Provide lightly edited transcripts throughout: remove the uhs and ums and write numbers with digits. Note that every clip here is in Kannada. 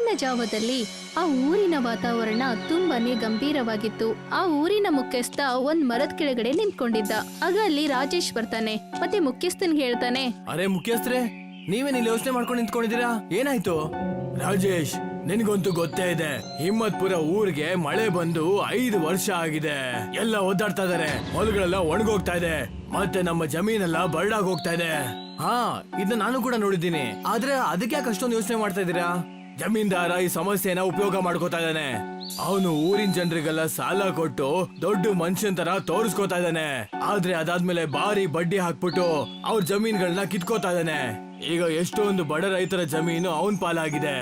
ಬೆಳಗಿನ ಜಾವದಲ್ಲಿ ಆ ಊರಿನ ವಾತಾವರಣ ತುಂಬಾನೇ ಗಂಭೀರವಾಗಿತ್ತು. ಆ ಊರಿನ ಮುಖ್ಯಸ್ಥ ಒಂದ್ ಮರದ ಕೆಳಗಡೆ ನಿಂತ್ಕೊಂಡಿದ್ದ. ಆಗ ಅಲ್ಲಿ ರಾಜೇಶ್ ಬರ್ತಾನೆ ಮತ್ತೆ ಮುಖ್ಯಸ್ಥನ್ಗೆ ಹೇಳ್ತಾನೆ, ಅರೆ ಮುಖ್ಯಸ್ಥರೇ, ನೀವೇನ್ ಇಲ್ಲಿ ಯೋಚನೆ ಮಾಡ್ಕೊಂಡು ನಿಂತ್ಕೊಂಡಿದ್ದೀರಾ? ಏನಾಯ್ತು? ರಾಜೇಶ್, ನಿನ್ಗಂತೂ ಗೊತ್ತೇ ಇದೆ, ಹಿಮ್ಮತ್ಪುರ ಊರಿಗೆ ಮಳೆ ಬಂದು 5 ವರ್ಷ ಆಗಿದೆ. ಎಲ್ಲ ಒದ್ದಾಡ್ತಾ ಇದಾರೆ, ಹೊಲಗಳೆಲ್ಲ ಒಣಗೋಗ್ತಾ ಇದೆ, ಮತ್ತೆ ನಮ್ಮ ಜಮೀನೆಲ್ಲ ಬರಡಾಗ್ ಹೋಗ್ತಾ ಇದೆ. ಹಾ, ಇದನ್ನ ನಾನು ಕೂಡ ನೋಡಿದ್ದೀನಿ. ಆದ್ರೆ ಅದಕ್ಕೆ ಯಾಕೆ ಅಷ್ಟೊಂದು ಯೋಚನೆ ಮಾಡ್ತಾ ಇದ್ದೀರಾ? ಜಮೀನ್ದಾರ ಈ ಸಮಸ್ಯೆನ ಉಪಯೋಗ ಮಾಡ್ಕೋತಾ ಇದ್ದಾನೆ. ಅವನು ಊರಿನ ಜನರಿಗೆಲ್ಲ ಸಾಲ ಕೊಟ್ಟು ದೊಡ್ಡ ಮನುಷ್ಯನ್ ತರ ತೋರಿಸ್ಕೋತಾ ಇದ್ದಾನೆ. ಆದ್ರೆ ಅದಾದ್ಮೇಲೆ ಭಾರಿ ಬಡ್ಡಿ ಹಾಕ್ಬಿಟ್ಟು ಅವ್ರ ಜಮೀನ್ಗಳನ್ನ ಕಿತ್ಕೋತಾ ಇದ್ದಾನೆ. ಈಗ ಎಷ್ಟೊಂದು ಬಡ ರೈತರ ಜಮೀನು ಅವನ್ ಪಾಲಾಗಿದೆ.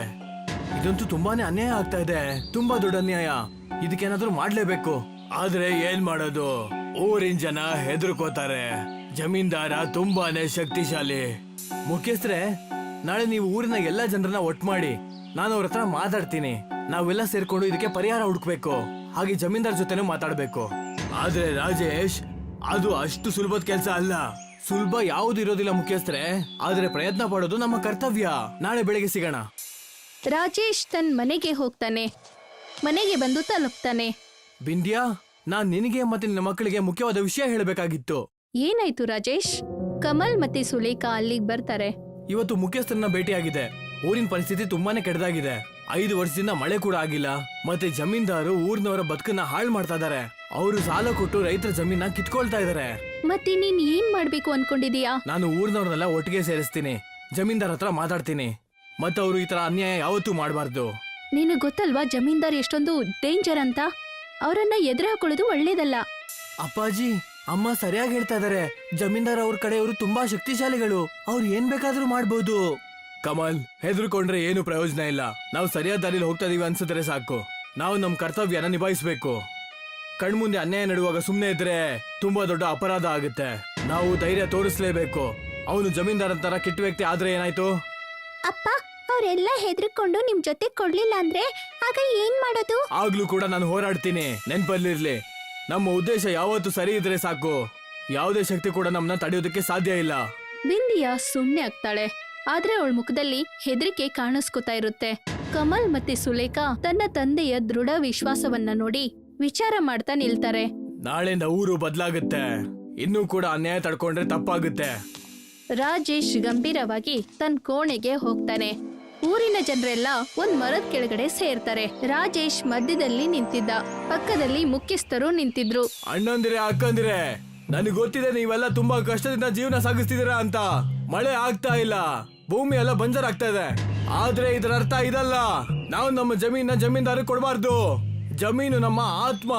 ಇದಂತೂ ತುಂಬಾನೇ ಅನ್ಯಾಯ ಆಗ್ತಾ ಇದೆ, ತುಂಬಾ ದೊಡ್ಡ ಅನ್ಯಾಯ. ಇದಕ್ಕೇನಾದ್ರೂ ಮಾಡ್ಲೇಬೇಕು. ಆದ್ರೆ ಏನ್ ಮಾಡೋದು? ಊರಿನ ಜನ ಹೆದರ್ಕೋತಾರೆ. ಜಮೀನ್ದಾರ ತುಂಬಾನೇ ಶಕ್ತಿಶಾಲಿ. ಮುಖ್ಯಸ್ಥರೇ, ನಾಳೆ ನೀವು ಊರಿನ ಎಲ್ಲಾ ಜನರನ್ನ ಒಟ್ಟು ಮಾಡಿ, ನಾನು ಅವ್ರ ಹತ್ರ ಮಾತಾಡ್ತೀನಿ. ನಾವೆಲ್ಲ ಸೇರ್ಕೊಂಡು ಇದಕ್ಕೆ ಪರಿಹಾರ ಹುಡುಕ್ಬೇಕು. ಹಾಗೆ ಜಮೀನ್ದಾರ್ ಜೊತೆನೂ ಮಾತಾಡ್ಬೇಕು. ಆದ್ರೆ ರಾಜೇಶ್, ಅದು ಅಷ್ಟು ಸುಲಭದ ಕೆಲಸ ಅಲ್ಲ. ಸುಲಭ ಯಾವುದು ಇರೋದಿಲ್ಲ ಮುಖ್ಯಸ್ಥರೇ, ಆದ್ರೆ ಪ್ರಯತ್ನ ಪಡೋದು ನಮ್ಮ ಕರ್ತವ್ಯ. ನಾಳೆ ಬೆಳಿಗ್ಗೆ ಸಿಗೋಣ. ರಾಜೇಶ್ ತನ್ನ ಮನೆಗೆ ಹೋಗ್ತಾನೆ. ಮನೆಗೆ ಬಂದು ತಲುಪ್ತಾನೆ. ಬಿಂದ್ಯಾ, ನಾನ್ ನಿನಗೆ ಮತ್ತೆ ನಿನ್ನ ಮಕ್ಕಳಿಗೆ ಮುಖ್ಯವಾದ ವಿಷಯ ಹೇಳಬೇಕಾಗಿತ್ತು. ಏನಾಯ್ತು ರಾಜೇಶ್? ಕಮಲ್ ಮತ್ತೆ ಸುಲೇಖಾ ಅಲ್ಲಿಗೆ ಬರ್ತಾರೆ. ಇವತ್ತು ಮುಖ್ಯಸ್ಥರನ್ನ ಭೇಟಿಯಾಗಿದೆ. ಊರಿನ ಪರಿಸ್ಥಿತಿ ತುಂಬಾನೇ ಕೆಟ್ಟದಾಗಿದೆ. 5 ವರ್ಷದಿಂದ ಮಳೆ ಕೂಡ ಆಗಿಲ್ಲ. ಮತ್ತೆ ಜಮೀನ್ದಾರು ಊರಿನವರ ಬದುಕನ್ನ ಹಾಳು ಮಾಡ್ತಾ ಇದಾರೆ. ಅವರು ಸಾಲ ಕೊಟ್ಟು ರೈತರ ಜಮೀನ ಕಿತ್ಕೊಳ್ತಾ ಇದಾರೆ. ಮತ್ತೆ ನೀನ್ ಏನ್ ಮಾಡ್ಬೇಕು ಅನ್ಕೊಂಡಿದೀಯಾ? ನಾನು ಊರಿನವ್ರನ್ನೆಲ್ಲ ಒಟ್ಟಿಗೆ ಸೇರಿಸ್ತೀನಿ. ಜಮೀನ್ದಾರ್ ಹತ್ರ ಮಾತಾಡ್ತೀನಿ. ಮತ್ತೆ ಅವರು ಈ ತರ ಅನ್ಯಾಯ ಯಾವತ್ತೂ ಮಾಡಬಾರ್ದು. ನಿನಗ್ ಗೊತ್ತಲ್ವಾ ಜಮೀನ್ದಾರ್ ಎಷ್ಟೊಂದು ಡೇಂಜರ್ ಅಂತ? ಅವರನ್ನ ಎದುರು ಹಾಕೊಳ್ಳೋದು ಒಳ್ಳೇದಲ್ಲ. ಅಪ್ಪಾಜಿ, ಅಮ್ಮ ಸರಿಯಾಗಿ ಹೇಳ್ತಾ ಇದಾರೆ. ಜಮೀನ್ದಾರ್ ಅವ್ರ ಕಡೆಯವರು ತುಂಬಾ ಶಕ್ತಿಶಾಲಿಗಳು. ಅವ್ರು ಏನ್ ಬೇಕಾದ್ರೂ ಮಾಡ್ಬೋದು. ಕಮಲ್, ಹೆದರ್ಕೊಂಡ್ರೆ ಏನು ಪ್ರಯೋಜನ ಇಲ್ಲ. ನಾವು ಸರಿಯಾದ ದಾರಿಲಿ ಹೋಗ್ತಾ ಇದೀವಿ ಅನ್ಸಿದ್ರೆ ಸಾಕು. ನಾವು ನಮ್ ಕರ್ತವ್ಯನ ನಿಭಾಯಿಸ್ಬೇಕು. ಕಣ್ಮುಂದೆ ಅನ್ಯಾಯ ನಡುವಾಗ ಸುಮ್ನೆ ಇದ್ರೆ ತುಂಬಾ ದೊಡ್ಡ ಅಪರಾಧ ಆಗುತ್ತೆ. ನಾವು ಧೈರ್ಯ ತೋರಿಸ್ಲೇಬೇಕು. ಅವನು ಜಮೀನ್ದಾರ್ ಅಂತಾರ ಕೆಟ್ಟ ವ್ಯಕ್ತಿ ಆದ್ರೆ ಏನಾಯ್ತು? ಅಪ್ಪ, ಅವರೆಲ್ಲ ಹೆದರ್ಕೊಂಡು ನಿಮ್ ಜೊತೆ ಕೊಡ್ಲಿಲ್ಲ ಅಂದ್ರೆ ಆಗ ಏನ್ ಮಾಡೋದು? ಆಗ್ಲೂ ಕೂಡ ನಾನು ಹೋರಾಡ್ತೀನಿ. ನೆನ್ಪಲ್ಲಿರ್ಲಿ, ನಮ್ಮ ಉದ್ದೇಶ ಯಾವತ್ತೂ ಸರಿ ಇದ್ರೆ ಸಾಕು. ಯಾವುದೇ ಶಕ್ತಿ ಕೂಡ ನಮ್ಮನ್ನ ತಡೆಯೋದಕ್ಕೆ ಸಾಧ್ಯ ಇಲ್ಲ. ಬಿಂದಿಯಾ ಸುಮ್ನೆ ಆಗ್ತಾಳೆ. ಆದ್ರೆ ಅವಳ ಮುಖದಲ್ಲಿ ಹೆದರಿಕೆ ಕಾಣಿಸ್ಕೊತಾ ಇರುತ್ತೆ. ಕಮಲ್ ಮತ್ತೆ ಸುಲೇಖಾ ತನ್ನ ತಂದೆಯ ದೃಢ ವಿಶ್ವಾಸವನ್ನ ನೋಡಿ ವಿಚಾರ ಮಾಡ್ತಾ ನಿಲ್ತಾರೆ. ನಾಳೆಯಿಂದ ಊರು ಬದಲಾಗುತ್ತೆ. ಇನ್ನೂ ಕೂಡ ಅನ್ಯಾಯ ತಡ್ಕೊಂಡ್ರೆ ತಪ್ಪಾಗುತ್ತೆ. ರಾಜೇಶ್ ಗಂಭೀರವಾಗಿ ತನ್ನ ಕೋಣೆಗೆ ಹೋಗ್ತಾನೆ. ಊರಿನ ಜನರೆಲ್ಲ ಒಂದ್ ಮರದ ಕೆಳಗಡೆ ಸೇರ್ತಾರೆ. ರಾಜೇಶ್ ಮಧ್ಯದಲ್ಲಿ ನಿಂತಿದ್ದ. ಪಕ್ಕದಲ್ಲಿ ಮುಖ್ಯಸ್ಥರು ನಿಂತಿದ್ರು. ಅಣ್ಣಂದಿರೆ, ಅಕ್ಕಂದಿರೆ, ನನಗೆ ಗೊತ್ತಿದೆ ನೀವೆಲ್ಲ ತುಂಬಾ ಕಷ್ಟದಿಂದ ಜೀವನ ಸಾಗಿಸ್ತಿದ್ದೀರಾ ಅಂತ. ಮಳೆ ಆಗ್ತಾ ಇಲ್ಲ, ಭೂಮಿ ಎಲ್ಲ ಬಂಜರ್ ಆಗ್ತಾ ಇದೆ. ಆದ್ರೆ ಇದರ ಅರ್ಥ ಇದಲ್ಲ. ನಾವು ನಮ್ಮ ಜಮೀನ ಜಮೀನ್ದಾರ ಕೊಡಬಾರ್ದು. ಜಮೀನು ನಮ್ಮ ಆತ್ಮ,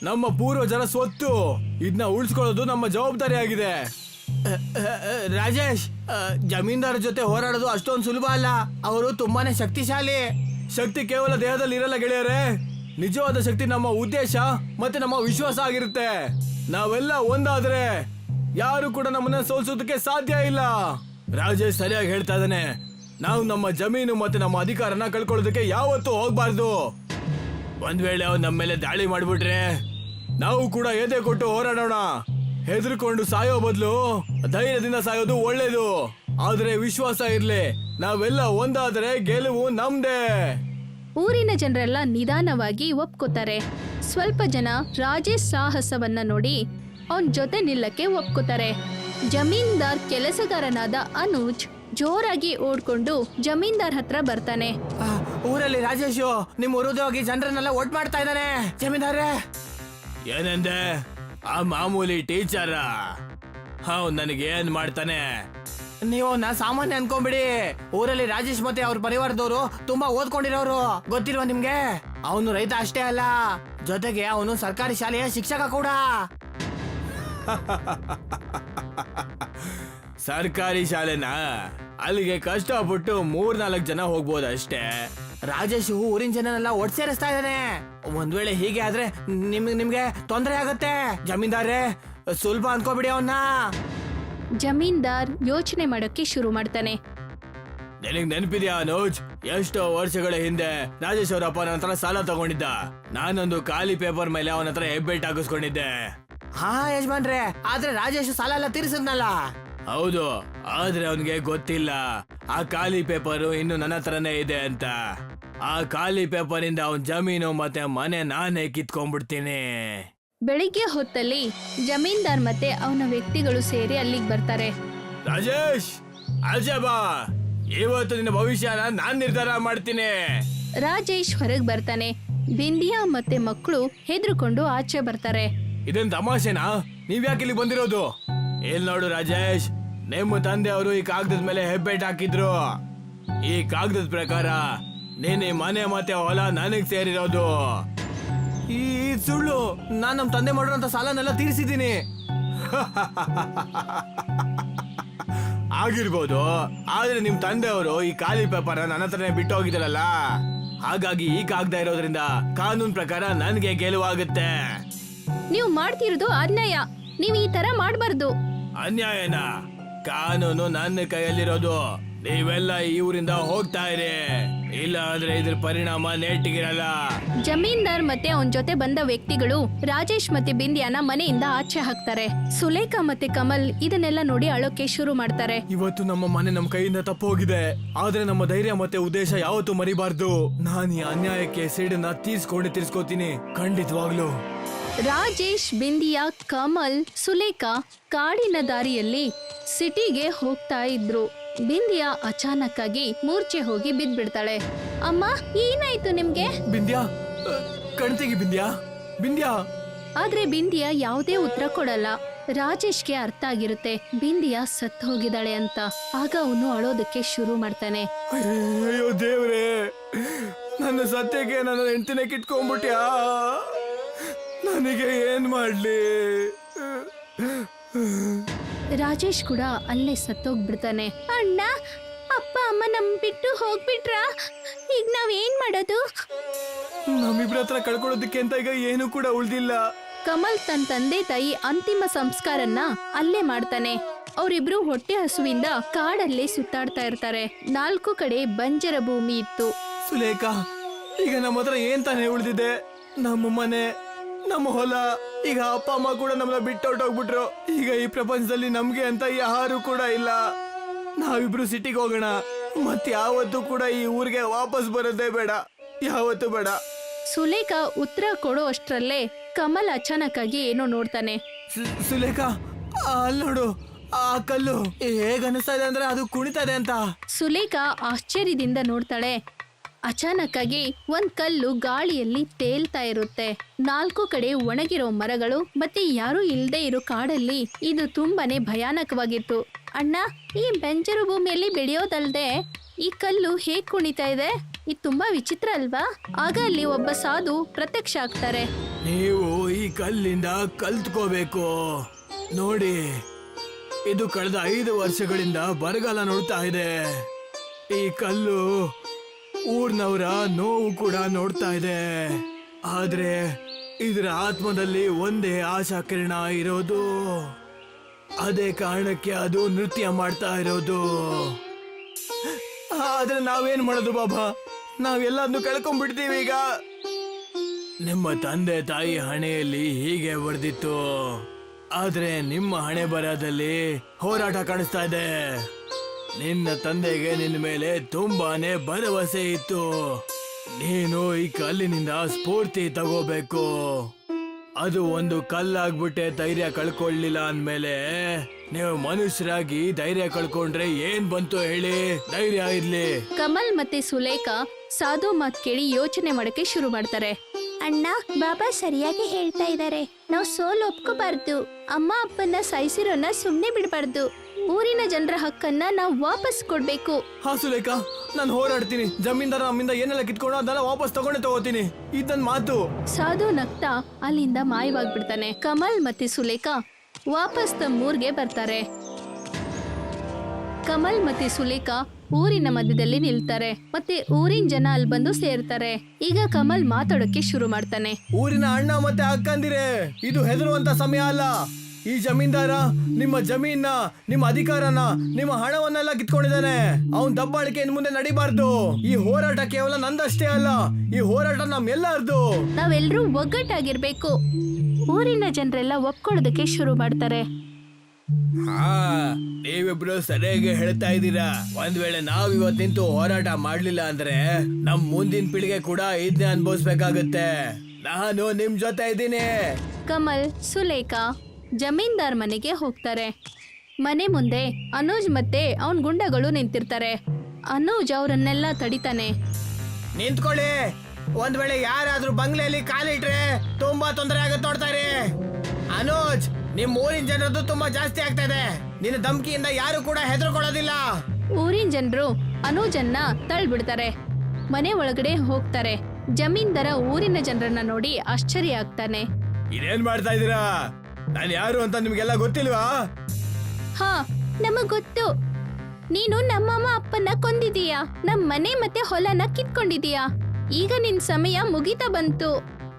ನಮ್ಮ ಪೂರ್ವಜರ ಸ್ವತ್ತು. ಇದನ್ನ ಉಳಿಸ್ಕೊಳ್ಳೋದು ನಮ್ಮ ಜವಾಬ್ದಾರಿ ಆಗಿದೆ. ರಾಜೇಶ್, ಜಮೀನ್ದಾರ ಜೊತೆ ಹೋರಾಡೋದು ಅಷ್ಟೊಂದು ಸುಲಭ ಅಲ್ಲ. ಅವರು ತುಂಬಾನೇ ಶಕ್ತಿಶಾಲಿ. ಶಕ್ತಿ ಕೇವಲ ದೇಹದಲ್ಲಿ ಇರಲ್ಲ ಗೆಳೆಯರೇ. ನಿಜವಾದ ಶಕ್ತಿ ನಮ್ಮ ಉದ್ದೇಶ ಮತ್ತೆ ನಮ್ಮ ವಿಶ್ವಾಸ ಆಗಿರುತ್ತೆ. ನಾವೆಲ್ಲ ಒಂದಾದ್ರೆ ಯಾರು ಕೂಡ ನಮ್ಮನ್ನ ಸೋಲಿಸೋದಕ್ಕೆ ಸಾಧ್ಯ ಇಲ್ಲ. ರಾಜೇಶ್ ಸರಿಯಾಗಿ ಹೇಳ್ತಾ ಇದ್ದಾನೆ. ನಾವು ನಮ್ಮ ಜಮೀನು ಮತ್ತೆ ನಮ್ಮ ಅಧಿಕಾರನ ಕಳ್ಕೊಳ್ಳೋದಕ್ಕೆ ಯಾವತ್ತೂ ಹೋಗ್ಬಾರ್ದು. ಒಂದ್ ವೇಳೆ ಅವ್ರು ನಮ್ಮ ಮೇಲೆ ದಾಳಿ ಮಾಡ್ಬಿಟ್ರೆ ನಾವು ಕೂಡ ಎದೆ ಕೊಟ್ಟು ಹೋರಾಡೋಣ. ಹೆದರ್ಕೊಂಡು ಸಾಯೋ ಬದಲು ಧೈರ್ಯದಿಂದ ಸಾಯೋದು ಒಳ್ಳೇದು. ಆದ್ರೆ ವಿಶ್ವಾಸ ಇರ್ಲಿ, ನಾವೆಲ್ಲ ಒಂದಾದ್ರೆ ಗೆಲುವು ನಮ್ದೇ. ಊರಿನ ಜನರೆಲ್ಲ ನಿಧಾನವಾಗಿ ಒಪ್ಕೋತಾರೆ. ಸ್ವಲ್ಪ ಜನ ರಾಜೇಶ್ ಸಾಹಸವನ್ನ ನೋಡಿ ಅವನ್ ಜೊತೆ ನಿಲ್ಲಕ್ಕೆ ಒಪ್ಕೋತಾರೆ. ಜಮೀನ್ದಾರ್ ಕೆಲಸಗಾರನಾದ ಅನುಜ್ ಜೋರಾಗಿ ಓಡ್ಕೊಂಡು ಜಮೀನ್ದಾರ್ ಹತ್ರ ಬರ್ತಾನೆ. ಊರಲ್ಲಿ ರಾಜೇಶು ನಿಮ್ ವಿರೋಧವಾಗಿ ಜನರನ್ನೆಲ್ಲ ಒಟ್ಟು ಮಾಡ್ತಾ ಇದ್ದಾನೆ. ಜಮೀನ್ದಾರೆ, ಏನಂದೆ? ಆ ಮಾಮೂಲಿ ಟೀಚರ ನನಗೆ ಏನ್ ಮಾಡ್ತಾನೆ? ನೀವು ಸಾಮಾನ್ಯ ಅನ್ಕೊಂಬಿಡಿ. ಊರಲ್ಲಿ ರಾಜೇಶ್ ಮತ್ತೆ ಅವ್ರ ಪರಿವಾರದವರು ತುಂಬಾ ಓದ್ಕೊಂಡಿರೋರು, ಗೊತ್ತಿಲ್ವಾ ನಿಮ್ಗೆ? ಅವನು ರೈತ ಅಷ್ಟೇ ಅಲ್ಲ, ಜೊತೆಗೆ ಅವನು ಸರ್ಕಾರಿ ಶಾಲೆಯ ಶಿಕ್ಷಕ ಕೂಡ. ಸರ್ಕಾರಿ ಶಾಲೆನಾ? ಅಲ್ಲಿಗೆ ಕಷ್ಟಪಟ್ಟು 3-4 ಜನ ಹೋಗ್ಬೋದು ಅಷ್ಟೇ. ರಾಜೇಶ್ ಊರಿನ ಜನನೆಲ್ಲ ಒಟ್ಟು ಸೇರಿಸ್ತಾ ಇದ್ದಾನೆ. ಒಂದ್ ವೇಳೆ ಹೀಗೆ ಆದ್ರೆ ನಿಮ್ಗೆ ತೊಂದರೆ ಆಗತ್ತೆ. ಜಮೀನ್ದಾರೇ, ಸುಲಭ ಅನ್ಕೋಬಿಡಿ ಅವನ್ನ. ಜಮೀನ್ದಾರ್ ಯೋಚನೆ ಮಾಡೋಕೆ ಶುರು ಮಾಡ್ತಾನೆ. ನಿನಗ್ ನೆನಪಿದ್ಯಾ ಅನುಜ್? ಎಷ್ಟೋ ವರ್ಷಗಳ ಹಿಂದೆ ರಾಜೇಶ್ ಅವರ ಅಪ್ಪ ನನ್ನ ಹತ್ರ ಸಾಲ ತಗೊಂಡಿದ್ದ. ನಾನೊಂದು ಖಾಲಿ ಪೇಪರ್ ಮೇಲೆ ಅವನ ಹತ್ರ ಹೆಬ್ಬೆಟ್ ಹಾಕಿಸ್ಕೊಂಡಿದ್ದೆ. ಹಾ ಯಜಮಾನ್ರೆ, ಆದ್ರೆ ರಾಜೇಶ್ ಸಾಲ ಎಲ್ಲ ತೀರಿಸಿದ್ನಲ್ಲ. ಹೌದು, ಆದ್ರೆ ಅವನಿಗೆ ಗೊತ್ತಿಲ್ಲ ಆ ಖಾಲಿ ಪೇಪರು ಇನ್ನು ನನ್ನ ಹತ್ರನೇ ಇದೆ ಅಂತ. ಆ ಖಾಲಿ ಪೇಪರ್ ಇಂದ ಅವನ್ ಜಮೀನು ಮತ್ತೆ ಮನೆ ನಾನೇ ಕಿತ್ಕೊಂಡ್ಬಿಡ್ತೀನಿ. ಬೆಳಿಗ್ಗೆ ಹೊತ್ತಲ್ಲಿ ಜಮೀನ್ದಾರ್ ಮತ್ತೆ ಅವನ ವ್ಯಕ್ತಿಗಳು ಸೇರಿ ಅಲ್ಲಿಗೆ ಬರ್ತಾರೆ. ರಾಜೇಶ್, ಆಚೆ ಬಾ, ಇವತ್ತು ನಿನ್ನ ಭವಿಷ್ಯನ ನಾನ್ ನಿರ್ಧಾರ ಮಾಡ್ತೀನಿ. ರಾಜೇಶ್ ಹೊರಗ್ ಬರ್ತಾನೆ. ಬಿಂದಿಯಾ ಮತ್ತೆ ಮಕ್ಕಳು ಹೆದರ್ಕೊಂಡು ಆಚೆ ಬರ್ತಾರೆ. ಇದನ್ ತಮಾಷೆನಾ? ನೀವ್ ಯಾಕೆ ಇಲ್ಲಿ ಬಂದಿರೋದು? ಇಲ್ಲಿ ನೋಡು ರಾಜೇಶ್, ನಿಮ್ಮ ತಂದೆ ಅವರು ಈ ಕಾಗದದ ಮೇಲೆ ಹೆಬ್ಬೆಟ್ ಹಾಕಿದ್ರು. ಈ ಕಾಗದದ ಪ್ರಕಾರ ನೀನ್ ಈ ಮನೆ ಮತ್ತೆ ಹೊಲ ನನಗ್ ಸೇರಿರೋದು. ಈ ಸುಳ್ಳು. ನಾನ್ ನಮ್ ತಂದೆ ಮಾಡಿರೋಂತ ಸಾಲನೆಲ್ಲ ತೀರಿಸಿದ್ದೀನಿ. ಆಗಿರ್ಬೋದು, ಆದ್ರೆ ನಿಮ್ ತಂದೆಯವರು ಈ ಖಾಲಿ ಪೇಪರ್ ನನ್ನ ಹತ್ರನೇ ಬಿಟ್ಟು ಹೋಗಿದಾರಲ್ಲ, ಹಾಗಾಗಿ ಈ ಕಾಗದ ಇರೋದ್ರಿಂದ ಕಾನೂನ್ ಪ್ರಕಾರ ನನ್ಗೆ ಗೆಲುವಾಗುತ್ತೆ. ನೀವು ಮಾಡ್ತಿರೋದು ಅನ್ಯಾಯ. ನೀವು ಈ ತರ ಮಾಡ್ಬಾರ್ದು. ಅನ್ಯಾಯನ? ಕಾನೂನು ನನ್ನ ಕೈಯಲ್ಲಿರೋದು. ನೀವೆಲ್ಲ ಈ ಊರಿಂದ ಹೋಗ್ತಾ ಇರಿ, ಇಲ್ಲ ಅಂದ್ರೆ ಇದ್ರ ಪರಿಣಾಮ ನೆಟ್ಟಿಗಿರಲ್ಲ. ಜಮೀನ್ದಾರ್ ಮತ್ತೆ ಅವನ್ ಜೊತೆ ಬಂದ ವ್ಯಕ್ತಿಗಳು ರಾಜೇಶ್ ಮತ್ತೆ ಬಿಂದಿಯಾನ ಮನೆಯಿಂದ ಆಚೆ ಹಾಕ್ತಾರೆ. ಸುಲೇಖಾ ಮತ್ತೆ ಕಮಲ್ ಇದನ್ನೆಲ್ಲ ನೋಡಿ ಅಳೋಕೆ ಶುರು ಮಾಡ್ತಾರೆ. ಇವತ್ತು ನಮ್ಮ ಮನೆ ನಮ್ ಕೈಯಿಂದ ತಪ್ಪೋಗಿದೆ, ಆದ್ರೆ ನಮ್ಮ ಧೈರ್ಯ ಮತ್ತೆ ಉದ್ದೇಶ ಯಾವತ್ತೂ ಮರಿಬಾರ್ದು. ನಾನು ಈ ಅನ್ಯಾಯಕ್ಕೆ ಸೇಡನ್ನ ತೀರ್ಸ್ಕೋತೀನಿ, ಖಂಡಿತವಾಗ್ಲು. ರಾಜೇಶ್, ಬಿಂದಿಯಾ, ಕಮಲ್, ಸುಲೇಖಾ ಕಾಡಿನ ದಾರಿಯಲ್ಲಿ ಸಿಟಿಗೆ ಹೋಗ್ತಾ ಇದ್ರು. ಬಿಂದಿಯಾ ಅಚಾನಕ್ ಆಗಿ ಮೂರ್ಛೆ ಹೋಗಿ ಬಿದ್ಬಿಡ್ತಾಳೆ. ಅಮ್ಮ, ಏನಾಯ್ತು ನಿಮ್ಗೆ? ಬಿಂದ್ಯಾ, ಕಣ್ತೆಗಿ ಬಿಂದ್ಯಾ. ಆದ್ರೆ ಬಿಂದಿಯಾ ಯಾವುದೇ ಉತ್ತರ ಕೊಡಲ್ಲ. ರಾಜೇಶ್ಗೆ ಅರ್ಥ ಆಗಿರುತ್ತೆ ಬಿಂದಿಯಾ ಸತ್ತು ಹೋಗಿದ್ದಾಳೆ ಅಂತ. ಆಗ ಅವನು ಅಳೋದಕ್ಕೆ ಶುರು ಮಾಡ್ತಾನೆ. ಅಯ್ಯೋ ದೇವ್ರೆ, ನನ್ನ ಸತ್ಯಕ್ಕೆ ನನ್ನ ಹೆಂಡತಿನೇ ಕಿಟ್ಕೊಂಡ್ಬಿಟ್ಯಾ, ನನಗೆ ಏನ್ ಮಾಡ್ಲಿ? ರಾಜೇಶ್ ಕೂಡ ಅಲ್ಲೇ ಸತ್ತೋಗ್ಬಿಡ್ತಾನೆ. ಅಣ್ಣ, ಅಪ್ಪ ಅಮ್ಮ ನಮ್ ಬಿಟ್ಟು ಹೋಗ್ಬಿಟ್ರ, ಈಗ ನಾವ್ ಏನ್ ಮಾಡೋದು? ನಮ್ಮಿಬ್ರ ಹತ್ರ ಕಳ್ಕೊಳ್ಳೋದಕ್ಕೆ ಅಂತ ಈಗ ಏನು ಕೂಡ ಉಳ್ದಿಲ್ಲ. ಕಮಲ್ ತನ್ನ ತಂದೆ ತಾಯಿ ಅಂತಿಮ ಸಂಸ್ಕಾರನ್ನ ಅಲ್ಲೇ ಮಾಡ್ತಾನೆ. ಅವರಿಬ್ರು ಹೊಟ್ಟೆ ಹಸುವಿಂದ ಕಾಡಲ್ಲೇ ಸುತ್ತಾಡ್ತಾ ಇರ್ತಾರೆ. 4 ಕಡೆ ಬಂಜರ ಭೂಮಿ ಇತ್ತು. ಸುಲೇಖಾ, ಈಗ ನಮ್ಮ ಹತ್ರ ಏನ್ ತಾನೇ ಉಳ್ದಿದೆ? ನಮ್ಮ ಮನೆ, ನಮ್ಮ ಹೊಲ. ಈಗ ಅಪ್ಪ ಅಮ್ಮ ಕೂಡ ನಮ್ಮನ್ನ ಬಿಟ್ಟು ಹೊರಟೋಗ್ಬಿಟ್ರು. ಈಗ ಈ ಪ್ರಪಂಚದಲ್ಲಿ ನಮ್ಗೆ ಅಂತ ಯಾರು ಕೂಡ ಇಲ್ಲ. ನಾವಿಬ್ರು ಸಿಟಿಗೆ ಹೋಗೋಣ, ಮತ್ ಯಾವತ್ತೂ ಕೂಡ ಈ ಊರಿಗೆ ವಾಪಸ್ ಬರೋದೇ ಬೇಡ, ಯಾವತ್ತೂ ಬೇಡ. ಸುಲೇಖಾ ಉತ್ತರ ಕೊಡೋ ಅಷ್ಟ್ರಲ್ಲೇ ಕಮಲ್ ಅಚಾನಕ್ ಆಗಿ ಏನೋ ನೋಡ್ತಾನೆ. ಸುಲೇಖಾ, ಅಲ್ಲಿ ನೋಡು, ಆ ಕಲ್ಲು ಹೇಗ ಅನಿಸ್ತಾ ಇದೆ ಅಂದ್ರೆ ಅದು ಕುಣಿತಾ ಇದೆ ಅಂತ. ಸುಲೇಖಾ ಆಶ್ಚರ್ಯದಿಂದ ನೋಡ್ತಾಳೆ. ಅಚಾನಕ್ ಆಗಿ ಒಂದ್ ಕಲ್ಲು ಗಾಳಿಯಲ್ಲಿ ತೇಲ್ತಾ ಇರುತ್ತೆ. 4 ಕಡೆ ಒಣಗಿರೋ ಮರಗಳು ಮತ್ತೆ ಯಾರು ಇಲ್ದೇ ಇರೋ ಕಾಡಲ್ಲಿ ಇದು ತುಂಬಾನೇ ಭಯಾನಕವಾಗಿತ್ತು. ಅಣ್ಣ, ಈ ಬಂಜರು ಭೂಮಿಯಲ್ಲಿ ಬೆಳೆಯೋದಲ್ದೆ ಈ ಕಲ್ಲು ಹೇಗ್ ಕುಣಿತಾ ಇದೆ? ಇದು ತುಂಬಾ ವಿಚಿತ್ರ ಅಲ್ವಾ? ಆಗ ಅಲ್ಲಿ ಒಬ್ಬ ಸಾಧು ಪ್ರತ್ಯಕ್ಷ ಆಗ್ತಾರೆ. ನೀವು ಈ ಕಲ್ಲಿಂದ ಕಲ್ತ್ಕೋಬೇಕು. ನೋಡಿ, ಇದು ಕಳೆದ 5 ವರ್ಷಗಳಿಂದ ಬರಗಾಲ ನೋಡ್ತಾ ಇದೆ. ಈ ಕಲ್ಲು ಊರ್ನವರ ನೋವು ಕೂಡ ನೋಡ್ತಾ ಇದೆ. ಆದ್ರೆ ಇದರ ಆತ್ಮದಲ್ಲಿ ಒಂದೇ ಆಶಾ ಕಿರಣ ಇರೋದು. ಅದೇ ಕಾರಣಕ್ಕೆ ಅದು ನೃತ್ಯ ಮಾಡ್ತಾ ಇರೋದು. ಆದ್ರೆ ನಾವೇನ್ ಮಾಡೋದು ಬಾಬಾ? ನಾವೆಲ್ಲದನ್ನು ಕಳ್ಕೊಂಡ್ಬಿಡ್ತೀವಿ ಈಗ. ನಿಮ್ಮ ತಂದೆ ತಾಯಿ ಹಣೆಯಲ್ಲಿ ಹೀಗೆ ಬರ್ದಿತ್ತು, ಆದ್ರೆ ನಿಮ್ಮ ಹಣೆ ಬರಹದಲ್ಲಿ ಹೋರಾಟ ಕಾಣಿಸ್ತಾ ಇದೆ. ನಿನ್ನ ತಂದೆಗೆ ನಿನ್ನ ಮೇಲೆ ತುಂಬಾನೇ ಭರವಸೆ ಇತ್ತು. ನೀನು ಈ ಕಲ್ಲಿನಿಂದ ಸ್ಫೂರ್ತಿ ತಗೋಬೇಕು. ಅದು ಒಂದು ಕಲ್ಲಾಗ್ಬಿಟ್ಟೆ ಧೈರ್ಯ ಕಳ್ಕೊಳ್ಳಿಲ್ಲ ಅಂದ್ಮೇಲೆ ನೀವು ಮನುಷ್ಯರಾಗಿ ಧೈರ್ಯ ಕಳ್ಕೊಂಡ್ರೆ ಏನ್ ಬಂತು ಹೇಳಿ? ಧೈರ್ಯ ಇರ್ಲಿ. ಕಮಲ್ ಮತ್ತೆ ಸುಲೇಖಾ ಸಾಧು ಮಾತ್ ಕೇಳಿ ಯೋಚನೆ ಮಾಡಕ್ಕೆ ಶುರು ಮಾಡ್ತಾರೆ. ಅಣ್ಣ, ಬಾಬಾ ಸರಿಯಾಗಿ ಹೇಳ್ತಾ ಇದ್ದಾರೆ. ನಾವು ಸೋಲು ಒಪ್ಕೋಬಾರ್ದು. ಅಮ್ಮ ಅಪ್ಪನ ಸಾಯಿಸಿರೋನ್ನ ಸುಮ್ನೆ ಬಿಡಬಾರ್ದು. ಊರಿನ ಜನರ ಹಕ್ಕನ್ನ ನಾವು ವಾಪಸ್ ಕೊಡ್ಬೇಕು. ಹಾ ಸುಲೇಖಾ, ನಾನು ಹೋರಾಡ್ತೀನಿ. ಜಮೀನ್ದಾರ ನಮ್ಮಿಂದ ಏನೆಲ್ಲ ಕಿತ್ಕೊಂಡು ಅದೆಲ್ಲ ವಾಪಸ್ ತಗೋತೀನಿ. ಇದನ್ ಮಾತು. ಸಾಧು ನಗ್ತಾ ಅಲ್ಲಿಂದ ಮಾಯವಾಗ್ಬಿಡ್ತಾನೆ. ಕಮಲ್ ಮತ್ತೆ ಸುಲೇಖಾ ವಾಪಸ್ ತಮ್ಮ ಊರ್ಗೆ ಬರ್ತಾರೆ. ಕಮಲ್ ಮತ್ತೆ ಸುಲೇಖಾ ಊರಿನ ಮಧ್ಯದಲ್ಲಿ ನಿಲ್ತಾರೆ. ಮತ್ತೆ ಊರಿನ ಜನ ಅಲ್ಲಿ ಬಂದು ಸೇರ್ತಾರೆ. ಈಗ ಕಮಲ್ ಮಾತಾಡೋಕೆ ಶುರು ಮಾಡ್ತಾನೆ. ಊರಿನ ಅಣ್ಣ ಮತ್ತೆ ಅಕ್ಕಂದಿರೆ, ಇದು ಹೆದರುವಂತ ಸಮಯ ಅಲ್ಲ. ಈ ಜಮೀನ್ದಾರ ನಿಮ್ಮ ಜಮೀನ, ನಿಮ್ಮ ಅಧಿಕಾರನ, ನಿಮ್ಮ ಹಣವನ್ನೆಲ್ಲ ಕಿತ್ಕೊಂಡಿದ್ದಾನೆ. ಅವನ್ ದಬ್ಬಾಳಿಕೆ ಇನ್ ಮುಂದೆ ನಡಿಬಾರ್ದು. ಈ ಹೋರಾಟ ಕೇವಲ ನಂದಷ್ಟೇ ಅಲ್ಲ, ಈ ಹೋರಾಟ ನಮ್ಮೆಲ್ಲರದು. ನಾವೆಲ್ಲರೂ ಒಗ್ಗಟ್ಟಾಗಿರ್ಬೇಕು. ಊರಿನ ಜನರೆಲ್ಲ ಒಪ್ಕೊಳ್ಳೋದಕ್ಕೆ ಶುರು ಮಾಡ್ತಾರೆ. ಹಾ, ನೀವಿಬ್ರು ಸರಿಯಾಗಿ ಹೇಳ್ತಾ ಇದ್ದೀರಾ. ಒಂದ್ ವೇಳೆ ನಾವ್ ಇವತ್ ನಿಂತು ಹೋರಾಟ ಮಾಡ್ಲಿಲ್ಲ ಅಂದ್ರೆ ನಮ್ ಮುಂದಿನ ಪೀಳಿಗೆ ಕೂಡ ಇದನ್ನೇ ಅನ್ಭವಿಸ್ಬೇಕಾಗತ್ತೆ. ನಾನು ನಿಮ್ ಜೊತೆ ಇದ್ದೀನಿ. ಕಮಲ್ ಸುಲೇಖಾ ಜಮೀನ್ದಾರ್ ಮನೆಗೆ ಹೋಗ್ತಾರೆ. ಮನೆ ಮುಂದೆ ಅನೂಜ್ ಮತ್ತೆ ಅವನ್ ಗುಂಡಗಳು ನಿಂತಿರ್ತಾರೆ. ಅನೂಜ್ ಅವರನ್ನೆಲ್ಲ ತಡಿತಾನೆ. ನಿಂತ್ಕೊಳ್ಳಿ. ಒಂದ್ ವೇಳೆ ಯಾರಾದ್ರೂ ಬಂಗ್ಲೆಯಲ್ಲಿ ಕಾಲಿಟ್ರೆ ತುಂಬಾ ತೊಂದರೆ ಆಗತ್ತೆ ನೋಡ್ತಾರೆ. ಅನೂಜ್, ನಿಮ್ ಊರಿನ ಜನರದ್ದು ತುಂಬಾ ಜಾಸ್ತಿ ಆಗ್ತಾ ಇದೆ. ನಿನ್ನ ಧಮ್ಕಿಯಿಂದ ಯಾರು ಕೂಡ ಹೆದರ್ಕೊಳ್ಳೋದಿಲ್ಲ. ಊರಿನ ಜನರು ಅನೂಜನ್ನ ತಳ್ಬಿಡ್ತಾರೆ. ಮನೆ ಒಳಗಡೆ ಹೋಗ್ತಾರೆ. ಜಮೀನ್ದಾರ ಊರಿನ ಜನರನ್ನ ನೋಡಿ ಆಶ್ಚರ್ಯ ಆಗ್ತಾನೆ. ಇದೇನ್ ಮಾಡ್ತಾ ಇದೀರಾ? ನಾನು ಯಾರು ಅಂತ ನಿಮ್ಗೆಲ್ಲ ಗೊತ್ತಿಲ್ವಾ? ಹಾ, ನಮಗ್ ಗೊತ್ತು. ನೀನು ನಮ್ಮಮ್ಮ ಅಪ್ಪನ್ನ ಕೊಂದಿದೀಯಾ, ನಮ್ ಮನೆ ಮತ್ತೆ ಹೊಲನ ಕಿತ್ಕೊಂಡಿದೀಯಾ. ಈಗ ನಿನ್ ಸಮಯ ಮುಗಿತಾ ಬಂತು.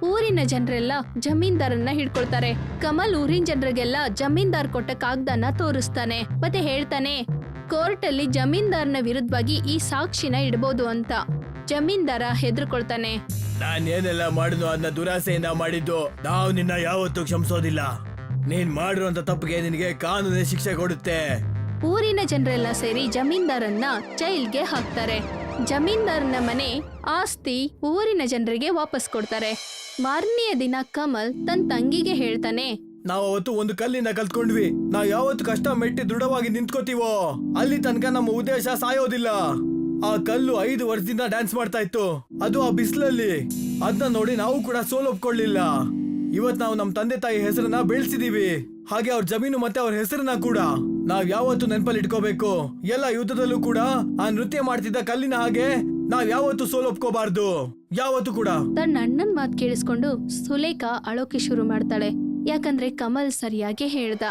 ಊರಿನ ಜನರೆಲ್ಲ ಜಮೀನ್ದಾರನ್ನ ಹಿಡ್ಕೊಳ್ತಾರೆ. ಕಮಲ್ ಊರಿನ ಜನರಿಗೆಲ್ಲ ಜಮೀನ್ದಾರ್ ಕೊಟ್ಟ ಕಾಗ್ದಾನ ತೋರಿಸ್ತಾನೆ. ಮತ್ತೆ ಹೇಳ್ತಾನೆ, ಕೋರ್ಟ್ ಅಲ್ಲಿ ಜಮೀನ್ದಾರ್ನ ವಿರುದ್ಧವಾಗಿ ಈ ಸಾಕ್ಷಿನ ಇಡ್ಬೋದು ಅಂತ. ಜಮೀನ್ದಾರ ಹೆದರ್ಕೊಳ್ತಾನೆ. ನಾನ್ ಏನೆಲ್ಲ ಮಾಡಿದ್ನು ಅದನ್ನ ದುರಾಸೆಯಿಂದ ಮಾಡಿದ್ದು. ನಾವು ನಿನ್ನ ಯಾವತ್ತೂ ಕ್ಷಮಿಸೋದಿಲ್ಲ. ನೀನ್ ಮಾಡಿರುವಂತ ತಪ್ಪಿಗೆ ನಿನಗೆ ಕಾನೂನಿನ ಶಿಕ್ಷೆ ಕೊಡುತ್ತೆ. ಊರಿನ ಜನರೆಲ್ಲ ಸೇರಿ ಜಮೀನ್ದಾರನ್ನ ಜೈಲ್ಗೆ ಹಾಕ್ತಾರೆ. ಜಮೀನ್ದಾರನ ಮನೆ ಆಸ್ತಿ ಊರಿನ ಜನರಿಗೆ ವಾಪಸ್ ಕೊಡ್ತಾರೆ. ಮಾರನೆಯ ದಿನ ಕಮಲ್ ತನ್ನ ತಂಗಿಗೆ ಹೇಳ್ತಾನೆ, ನಾವು ಅವತ್ತು ಒಂದು ಕಲ್ಲಿಂದ ಕಲ್ತ್ಕೊಂಡ್ವಿ. ನಾವ್ ಯಾವತ್ತು ಕಷ್ಟ ಮೆಟ್ಟಿ ದೃಢವಾಗಿ ನಿಂತ್ಕೋತೀವೋ ಅಲ್ಲಿ ತನಕ ನಮ್ಮ ಉದ್ದೇಶ ಸಾಯೋದಿಲ್ಲ. ಆ ಕಲ್ಲು 5 ವರ್ಷದಿಂದ ಡ್ಯಾನ್ಸ್ ಮಾಡ್ತಾ ಇತ್ತು, ಅದು ಆ ಬಿಸಿಲಲ್ಲಿ. ಅದನ್ನ ನೋಡಿ ನಾವು ಕೂಡ ಸೋಲೊಪ್ಕೊಳ್ಳಿಲ್ಲ. ಇವತ್ ನಾವು ನಮ್ ತಂದೆ ತಾಯಿ ಹೆಸರನ್ನ ಬೆಳೆಸಿದೀವಿ, ಹಾಗೆ ಅವ್ರ ಜಮೀನು ಮತ್ತೆ ಅವ್ರ ಹೆಸರನ್ನ ಕೂಡ ನಾವ್ ಯಾವತ್ತು ನೆನಪಲ್ಲಿ ಇಟ್ಕೋಬೇಕು. ಎಲ್ಲ ಯುದ್ಧದಲ್ಲೂ ಕೂಡ ಆ ನೃತ್ಯ ಮಾಡ್ತಿದ್ದ ಕಲ್ಲಿನ ಹಾಗೆ ನಾವ್ ಯಾವತ್ತು ಸೋಲೊಪ್ಕೋಬಾರ್ದು, ಯಾವತ್ತು ಕೂಡ. ತನ್ನ ಅಣ್ಣನ್ ಮಾತು ಕೇಳಿಸ್ಕೊಂಡು ಸುಲೇಖಾ ಅಳೋಕೆ ಶುರು ಮಾಡ್ತಾಳೆ. ಯಾಕಂದ್ರೆ ಕಮಲ್ ಸರಿಯಾಗಿ ಹೇಳ್ದ.